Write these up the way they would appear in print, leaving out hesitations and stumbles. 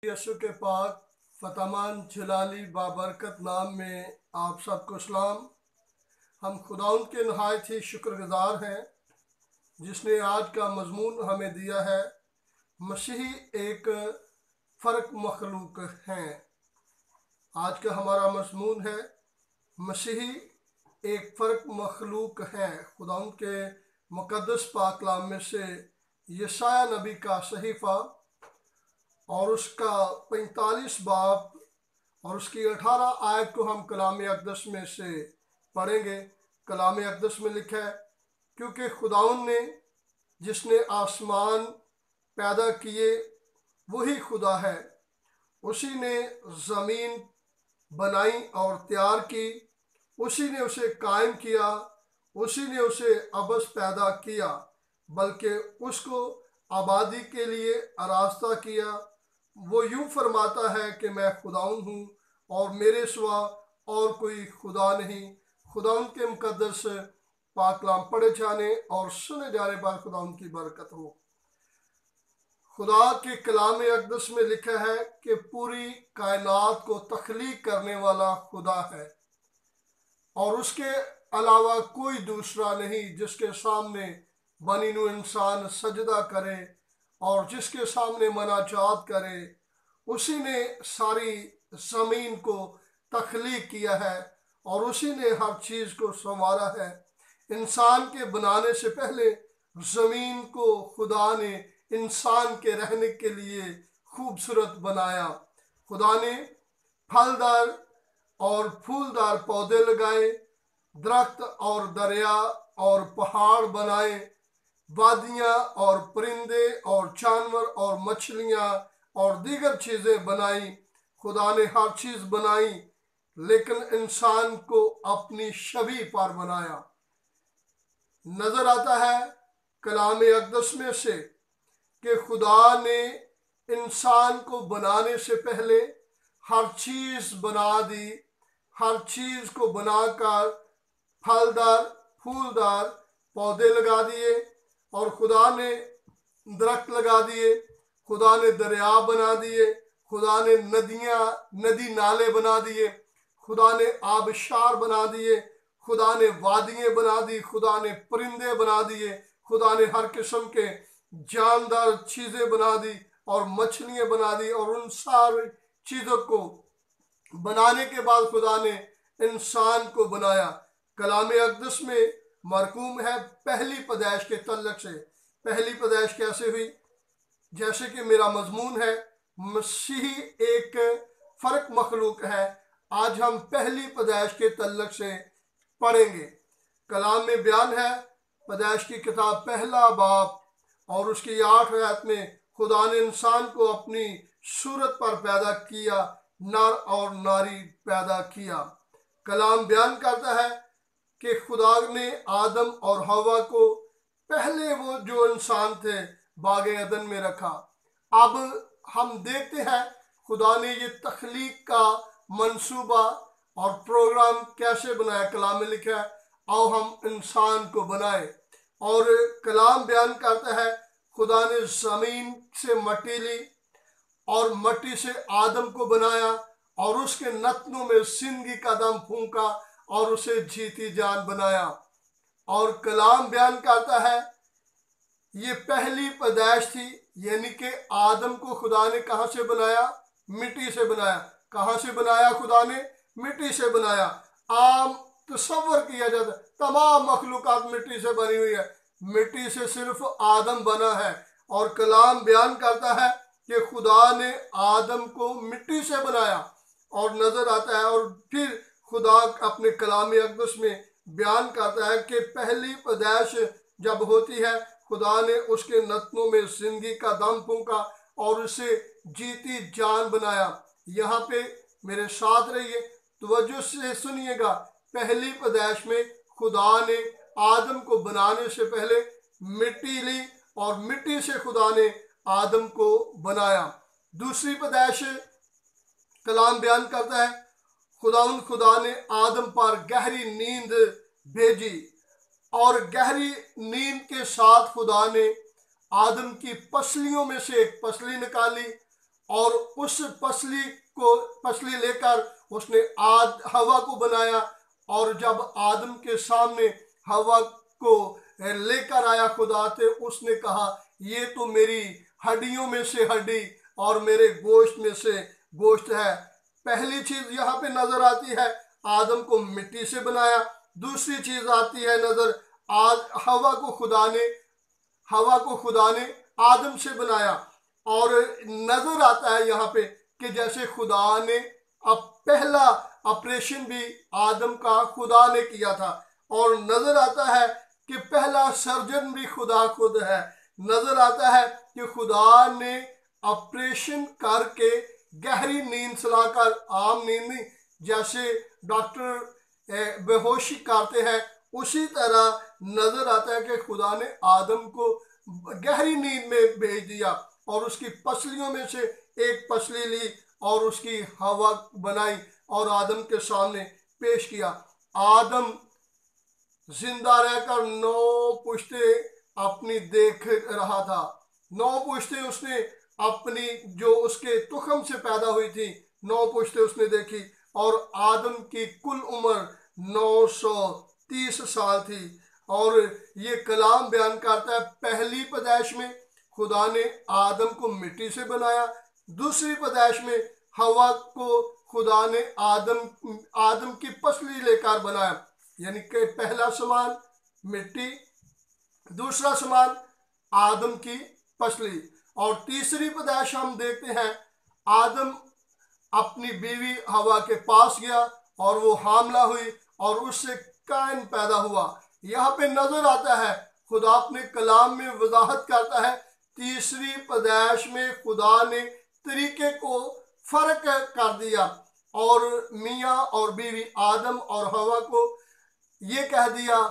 यीशु के पाक फतमान जलाली बाबरकत नाम में आप सबको सलाम। हम खुदाउन के नहायत ही शुक्रगुजार हैं जिसने आज का मजमून हमें दिया है। मसीही एक फ़र्क मखलूक हैं। आज का हमारा मजमून है मसीही एक फ़र्क मखलूक है। खुदाउन के मुक़द्दस पाक कलाम में से यशाया नबी का सहीफ़ा और उसका 45 बाब और उसकी 18 आयत को हम कलाम अक़दस में से पढ़ेंगे। कलाम अक़दस में लिखा है, क्योंकि खुदाउन ने जिसने आसमान पैदा किए वही खुदा है, उसी ने ज़मीन बनाई और तैयार की, उसी ने उसे कायम किया, उसी ने उसे अबस पैदा किया, बल्कि उसको आबादी के लिए आरास्ता किया। वो यूं फरमाता है कि मैं खुदाउन हूँ और मेरे सिवा और कोई खुदा नहीं। खुदाउन के मुक़द्दस पाक कलाम पढ़े जाने और सुने जाने पर खुदाउन की बरकत हो। खुदा के कलाम अक़दस में लिखा है कि पूरी कायनात को तख्लीक करने वाला खुदा है और उसके अलावा कोई दूसरा नहीं जिसके सामने बनी नू इंसान सजदा करे और जिसके सामने मनाजात करे। उसी ने सारी ज़मीन को तख्लीक किया है और उसी ने हर चीज़ को संवारा है। इंसान के बनाने से पहले ज़मीन को खुदा ने इंसान के रहने के लिए खूबसूरत बनाया। खुदा ने फलदार और फूलदार पौधे लगाए, दरख्त और दरिया और पहाड़ बनाए, वादियाँ और परिंदे और जानवर और मछलियाँ और दीगर चीज़ें बनाई। खुदा ने हर चीज़ बनाई, लेकिन इंसान को अपनी छवि पर बनाया। नज़र आता है कलाम अक़दस में से कि खुदा ने इंसान को बनाने से पहले हर चीज़ बना दी। हर चीज़ को बनाकर फलदार फूलदार पौधे लगा दिए और खुदा ने दरख्त लगा दिए, खुदा ने दरिया बना दिए, खुदा ने नदी नाले बना दिए, खुदा ने आबशार बना दिए, खुदा ने वादियाँ बना दी, खुदा ने परिंदे बना दिए, खुदा ने हर किस्म के जानदार चीज़ें बना दी और मछलियाँ बना दी। और उन सारी चीज़ों को बनाने के बाद खुदा ने इंसान को बनाया। कलाम अक़दस में मरकूम है पहली पैदाइश के तल्लक से। पहली पैदाइश कैसे हुई? जैसे कि मेरा मजमून है मसीही एक फ़र्क मखलूक है। आज हम पहली पैदाइश के तल्लक से पढ़ेंगे। कलाम में बयान है, पैदाइश की किताब पहला बाब और उसकी 8 आयत में, खुदा ने इंसान को अपनी सूरत पर पैदा किया, नर और नारी पैदा किया। कलाम बयान करता है कि खुदा ने आदम और हवा को पहले वो जो इंसान थे बागे अदन में रखा। अब हम देखते हैं खुदा ने ये तख्लीक का मंसूबा और प्रोग्राम कैसे बनाया। कलाम में लिखा है, आओ हम इंसान को बनाए। और कलाम बयान करता है खुदा ने ज़मीन से मट्टी ली और मट्टी से आदम को बनाया और उसके नथनों में जिंदगी का दम फूंका और उसे जीती जान बनाया। और कलाम बयान करता है ये पहली पैदाइश थी, यानी कि आदम को खुदा ने कहाँ से बनाया? मिट्टी से बनाया। कहाँ से बनाया? खुदा ने मिट्टी से बनाया। आम तसव्वुर किया जाता है तमाम मखलूक़ात मिट्टी से बनी हुई है, मिट्टी से सिर्फ आदम बना है। और कलाम बयान करता है कि खुदा ने आदम को मिट्टी से बनाया। और नज़र आता है और फिर खुदा अपने कलाम अक़दस में बयान करता है कि पहली पैदाइश जब होती है खुदा ने उसके नथनों में जिंदगी का दम फूंका और उसे जीती जान बनाया। यहाँ पे मेरे साथ रहिए, तवज्जो से सुनिएगा। पहली पैदाइश में खुदा ने आदम को बनाने से पहले मिट्टी ली और मिट्टी से खुदा ने आदम को बनाया। दूसरी पैदाइश कलाम बयान करता है खुदा ने आदम पर गहरी नींद भेजी और गहरी नींद के साथ खुदा ने आदम की पसलियों में से एक पसली निकाली और उस पसली लेकर उसने हवा को बनाया। और जब आदम के सामने हवा को लेकर आया खुदा, थे उसने कहा ये तो मेरी हड्डियों में से हड्डी और मेरे गोश्त में से गोश्त है। पहली चीज यहाँ पे नजर आती है, आदम को मिट्टी से बनाया। दूसरी चीज आती है नजर, हवा को खुदा ने आदम से बनाया। और नजर आता है यहाँ पे कि जैसे खुदा ने अब पहला ऑपरेशन भी आदम का खुदा ने किया था। और नजर आता है कि पहला सर्जन भी खुदा खुद है। नजर आता है कि खुदा ने ऑपरेशन करके गहरी नींद सुलाकर, आम नींद नहीं, जैसे डॉक्टर बेहोशी करते हैं, उसी तरह नजर आता है कि खुदा ने आदम को गहरी नींद में भेज दिया और उसकी पसलियों में से एक पसली ली और उसकी हवा बनाई और आदम के सामने पेश किया। आदम जिंदा रहकर 9 पुश्ते अपनी देख रहा था। 9 पुश्ते उसने अपनी, जो उसके तुखम से पैदा हुई थी, 9 पुश्ते उसने देखी। और आदम की कुल उम्र 930 साल थी। और ये कलाम बयान करता है, पहली पैदाइश में खुदा ने आदम को मिट्टी से बनाया। दूसरी पैदाइश में हवा को खुदा ने आदम की पसली लेकर बनाया। यानी कि पहला समान मिट्टी, दूसरा समान आदम की पसली। और तीसरी पैदाइश हम देखते हैं, आदम अपनी बीवी हवा के पास गया और वो हामला हुई और उससे कायन पैदा हुआ। यहाँ पे नजर आता है, खुदा अपने कलाम में वजाहत करता है, तीसरी पैदाइश में खुदा ने तरीके को फर्क कर दिया और मियाँ और बीवी आदम और हवा को ये कह दिया,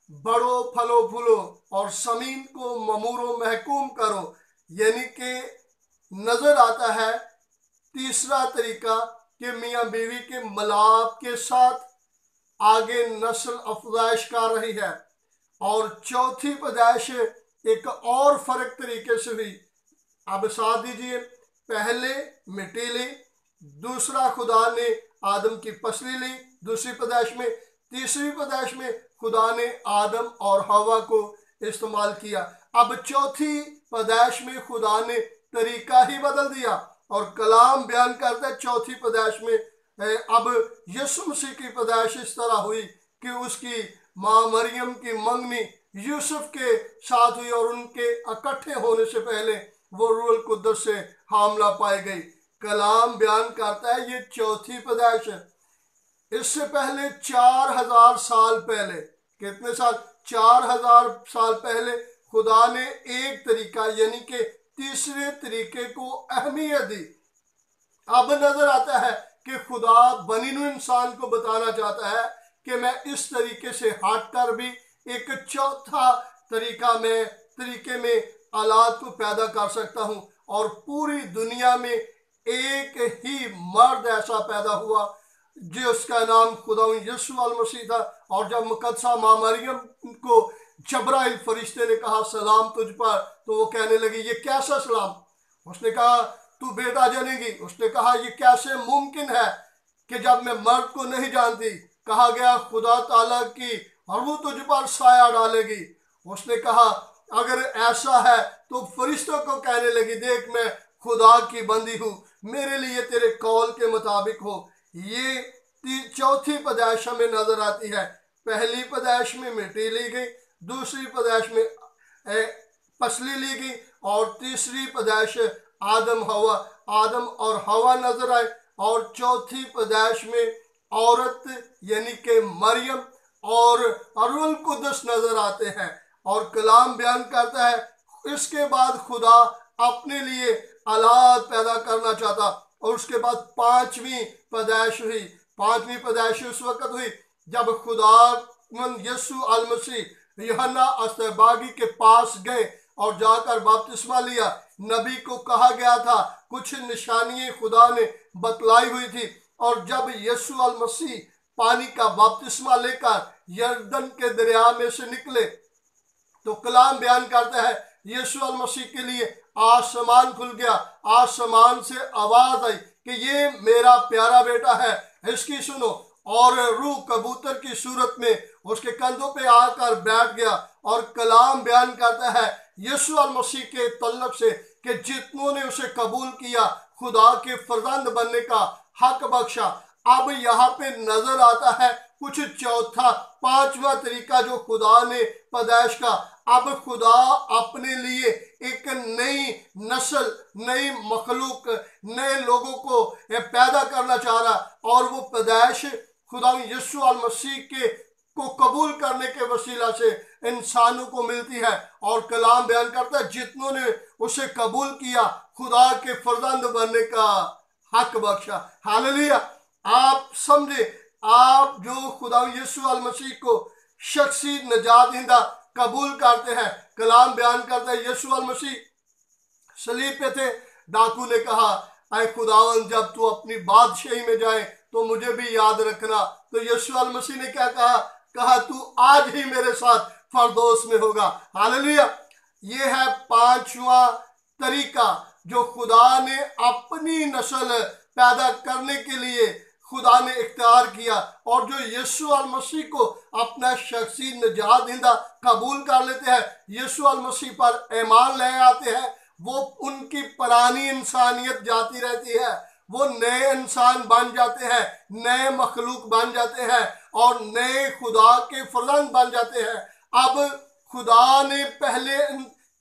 बढ़ो फलो फूलो और जमीन को ममूरो महकूम करो। यानी कि नजर आता है तीसरा तरीका कि मियाँ बीवी के मिलाप के साथ आगे नस्ल अफजाइश कर रही है। और चौथी पैदाइश एक और फर्क तरीके से हुई। अब साथ दीजिए, पहले मिट्टी ली, दूसरा खुदा ने आदम की पसली ली दूसरी पैदाइश में, तीसरी पैदाइश में खुदा ने आदम और हवा को इस्तेमाल किया। अब चौथी पैदाइश में खुदा ने तरीका ही बदल दिया और कलाम बयान करता है चौथी पैदाइश में अब यीशु मसीह की पैदाइश इस तरह हुई कि उसकी माँ मरियम की मंगनी यूसुफ के साथ हुई और उनके इकट्ठे होने से पहले वो रूह कुद्दस से हामला पाई गई। कलाम बयान करता है ये चौथी पैदाइश है। इससे पहले 4000 साल पहले, कितने साल, 4000 साल पहले खुदा ने एक तरीका यानी कि तीसरे तरीके को अहमियत दी। अब नजर आता है कि खुदा बनी नूं इंसान को बताना चाहता है कि मैं इस तरीके से हटकर भी एक चौथा तरीके में औलाद को पैदा कर सकता हूं। और पूरी दुनिया में एक ही मर्द ऐसा पैदा हुआ जिसका नाम खुदा यीशु मसीह था। और जब मुकद्दसा माँ मरियम को जब्राइल फरिश्ते ने कहा सलाम तुझ पर, तो वो कहने लगी ये कैसा सलाम। उसने कहा तू बेटा जनेगी। उसने कहा ये कैसे मुमकिन है कि जब मैं मर्द को नहीं जानती। कहा गया खुदा ताला की और वो तुझ पर साया डालेगी। उसने कहा अगर ऐसा है तो फरिश्तों को कहने लगी देख मैं खुदा की बंदी हूँ, मेरे लिए तेरे कौल के मुताबिक हो। ये चौथी पैदाइश हमें नजर आती है। पहली पैदाइश में मिट्टी ली गई, दूसरी पैदाइश में पसली ली गई और तीसरी पैदाइश आदम और हवा नजर आए। और चौथी पैदाइश में औरत यानी कि मरियम और रूह कुद्दस नजर आते हैं। और कलाम बयान करता है इसके बाद खुदा अपने लिए औलाद पैदा करना चाहता। और उसके बाद पांचवी पैदाइश हुई। पांचवी पैदाइश उस वक्त हुई जब खुदा यीशु मसीह यूहन्ना अस्तेबागी के पास गए और जाकर बपतिस्मा लिया। नबी को कहा गया था, कुछ निशानियां खुदा ने बतलाई हुई थी। और जब यीशु मसीह पानी का बपतिस्मा लेकर यरदन के दरिया में से निकले तो कलाम बयान करता है यीशु मसीह के लिए आसमान खुल गया, आसमान से आवाज आई कि ये मेरा प्यारा बेटा है, इसकी सुनो। और रूह कबूतर की सूरत में उसके कंधों पे आकर बैठ गया और कलाम बयान करता है यीशु मसीह के तलब से कि जितनों ने उसे कबूल किया, खुदा के फर्जंद बनने का हक बख्शा। अब यहाँ पे नजर आता है कुछ चौथा पांचवा तरीका जो खुदा ने पैदाइश का। अब खुदा अपने लिए एक नई नस्ल, नई मखलूक, नए लोगों को पैदा करना चाह रहा, और वो पैदाइश खुदा यीशु मसीह के को कबूल करने के वसीला से इंसानों को मिलती है। और कलाम बयान करता है जितनों ने उसे कबूल किया, खुदा के फर्जंद बनने का हक बख्शा। हालेलुया। आप समझे, आप जो खुदा यीशु मसीह को शख्सी नजात दहिंदा कबूल करते हैं, कलाम बयान करता है यीशु मसीह सलीब पे थे, डाकू ने कहा ऐ खुदावन जब तू अपनी बादशाही में जाए तो मुझे भी याद रखना। तो यीशु मसीह ने क्या कहा तू आज ही मेरे साथ फरदौस में होगा। हालेलुया। ये है पांचवा तरीका जो खुदा ने अपनी नस्ल पैदा करने के लिए खुदा ने इख्तियार किया। और जो यीशु मसीह को अपना शख्सी निजात दहिंदा कबूल कर लेते हैं, यीशु मसीह पर ईमान ले आते हैं, वो उनकी पुरानी इंसानियत जाती रहती है, वो नए इंसान बन जाते हैं, नए मखलूक बन जाते हैं और नए खुदा के फर्जंद बन जाते हैं। अब खुदा ने पहले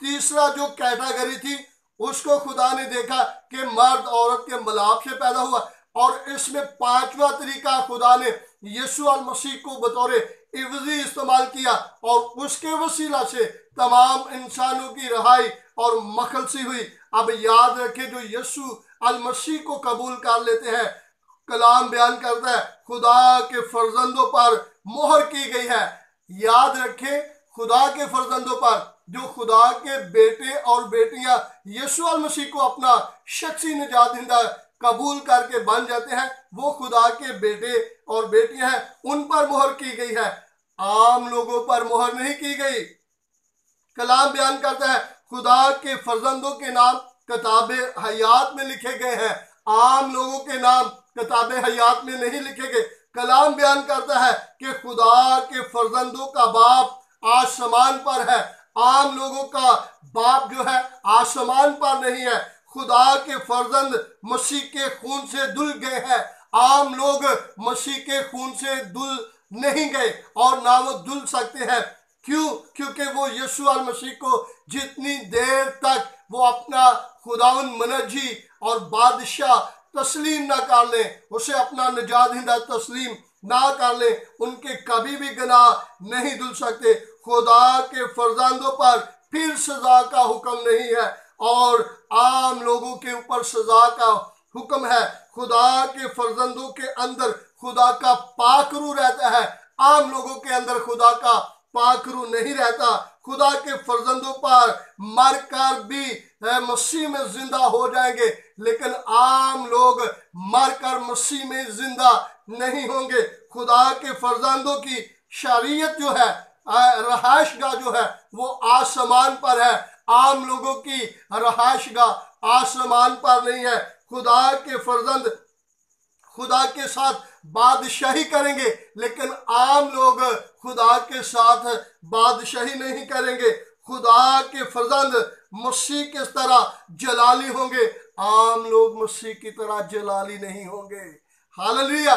तीसरा जो कैटेगरी थी उसको खुदा ने देखा कि मर्द औरत के मिलाप से पैदा हुआ, और इसमें पांचवा तरीका खुदा ने यीशु मसीह को बतौर इवजी इस्तेमाल किया और उसके वसीला से तमाम इंसानों की रहाई और मखलसी हुई। अब याद रखें जो यीशु मसीह को कबूल कर लेते हैं, कलाम बयान करता है खुदा के फर्जंदों पर मोहर की गई है। याद रखें खुदा के फर्जंदों पर जो खुदा के बेटे और बेटियां यीशु मसीह को अपना शख्सी निजात दहिंदा कबूल करके बन जाते हैं, वो खुदा के बेटे और बेटियां हैं, उन पर मोहर की गई है, आम लोगों पर मोहर नहीं की गई। कलाम बयान करता है खुदा के फर्जंदों के नाम किताबे हयात में लिखे गए हैं, आम लोगों के नाम किताबे हयात में नहीं लिखे गए। कलाम बयान करता है कि खुदा के फर्जंदों का बाप आसमान पर है, आम लोगों का बाप जो है आसमान पर नहीं है। खुदा के फर्जंद मसीह के खून से धुल गए हैं, आम लोग मसीह के खून से धुल नहीं गए और ना वो धुल सकते हैं। क्यों? क्योंकि वो यीशु मसीह को जितनी देर तक वो अपना खुदावन मनजी और बादशाह तस्लीम ना कर ले, उसे अपना निजात दहिंदा तस्लीम ना कर ले, उनके कभी भी गुनाह नहीं धुल सकते। खुदा के फर्जंदों पर फिर सजा का हुक्म नहीं है और आम लोगों के ऊपर सजा का हुक्म है। खुदा के फर्जंदों के अंदर खुदा का पाकरू रहता है, आम लोगों के अंदर खुदा का पाकरू नहीं रहता। खुदा के फर्जंदों पर मर कर भी मसीह में जिंदा हो जाएंगे, लेकिन आम लोग मर कर मसीह में जिंदा नहीं होंगे। खुदा के फर्जंदों की शरीयत जो है, रहायशगाह जो है वो आसमान पर है, आम लोगों की रहायशगाह आसमान पर नहीं है। खुदा के फर्जंद खुदा के साथ बादशाही करेंगे, लेकिन आम लोग खुदा के साथ बादशाही नहीं करेंगे। खुदा के फर्जंद मसीह की तरह जलाली होंगे, आम लोग मसीह की तरह जलाली नहीं होंगे। हालेलुया।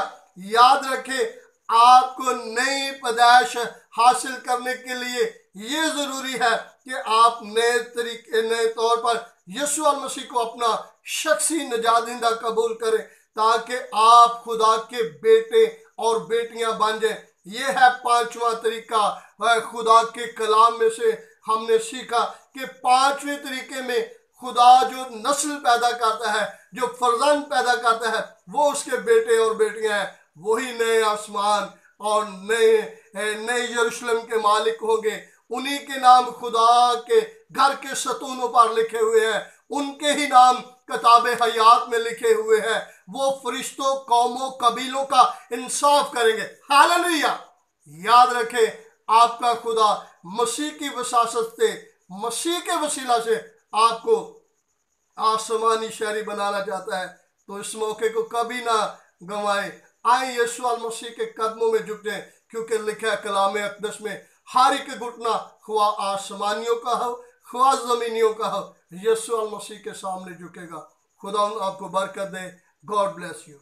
याद रखें, आपको नई पैदाइश हासिल करने के लिए ये जरूरी है कि आप नए तौर पर यीशु मसीह को अपना शख्सी निजात दहिंदा कबूल करें, ताकि आप खुदा के बेटे और बेटियां बन जाएं। ये है पांचवा तरीका। खुदा के कलाम में से हमने सीखा कि पांचवें तरीके में खुदा जो नस्ल पैदा करता है, जो फर्जंद पैदा करता है, वो उसके बेटे और बेटियां हैं। वही नए आसमान और नए यरूशलेम के मालिक होंगे। उन्हीं के नाम खुदा के घर के सतूनों पर लिखे हुए हैं, उनके ही नाम किताबे हयात में लिखे हुए हैं। वो फरिश्तों, कौमों, कबीलों का इंसाफ करेंगे। हालेलुया। याद रखें, आपका खुदा मसीह की वसासत से, मसीह के वसीला से आपको आसमानी शहरी बनाना चाहता है। तो इस मौके को कभी ना गंवाए। आए यीशु मसीह के कदमों में झुके, क्योंकि लिखा है कलाम अक़दस में, हर एक घुटना खुआ आसमानियों का हो खुआ जमीनियों का हो, यीशु मसीह के सामने झुकेगा। खुदा आपको बरकत दे। God bless you.